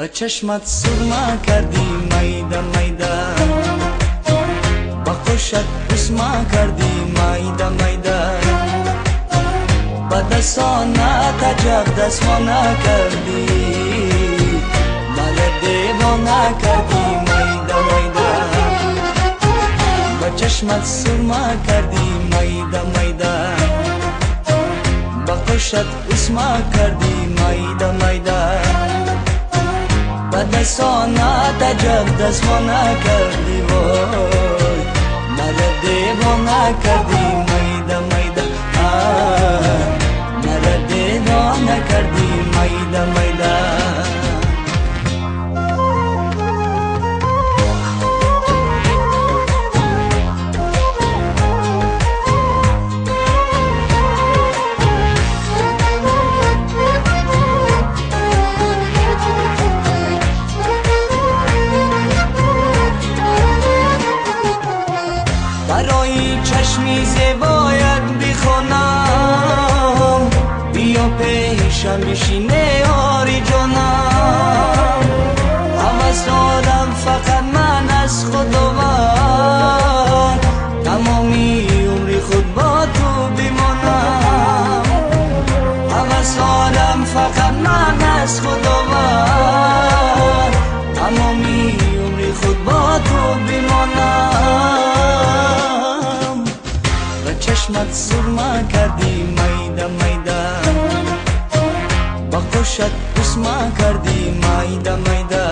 و چشمت سرما کردی میده میده، با خوشت بسما کردی میده میده، با دستانت عجب دستمانه کردی، مرا دیوانه کردی میده میده، با چشمت سرما کردی میده میده، با خوشت بسما کردی میده میده، با دستانت عجب دستمانه کردی وای، مرا دیوانه کردی میده میده، مرا دیوانه کردی میده میده. برای چشمی زیبایت بخونم، بیا پیشم بشینه آری جانم، هوس دارم فقط من از خداوند، تمامی عمری خود با تو بمانم، هوس دارم فقط من از خداوند، تمامی عمری خود با تو بمانم، چشمت سرما کردی میده میده، با خوشت بسما کردی میده میده،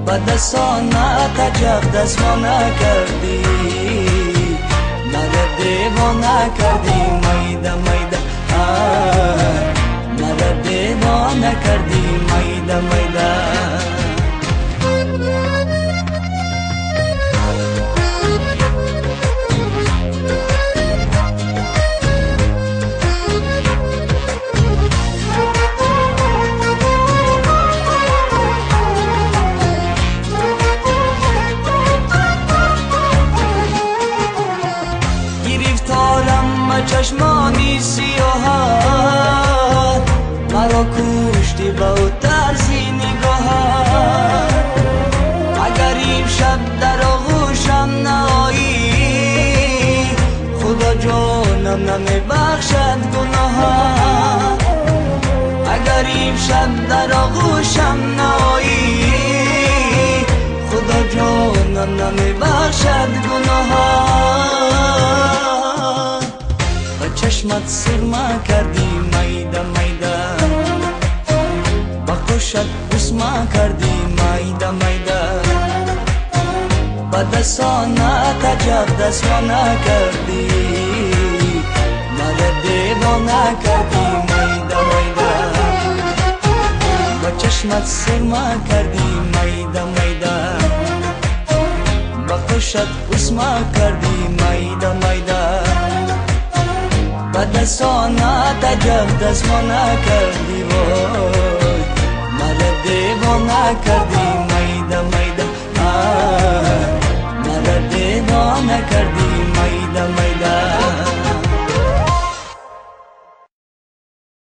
با دستانت عجب دستمانه کردی، مرا دیوانه کردی میده میده، مرا دیوانه کردی میده میده. چشمانی سیاهت مرا کشتی با طرزی نگاهت، اگر این شب در آغوشم نایی، خدا جانم نمیبخشد گناهت، اگر این شب در آغوشم نایی، خدا جانم نمیبخشد گناهت، چشمت سرما کردی میده میده، با خوشت بسما کردی میده میده، با دستانت عجب دستمانه کردی، مرا دیوانه کردی میده میده، با چشمت سرما کردی میده میده، با خوشت بسما کردی میده میده، با دستانت عجب دستمانه کردی وای، مرا دیوانه کردی میده میده، مرا دیوانه کردی.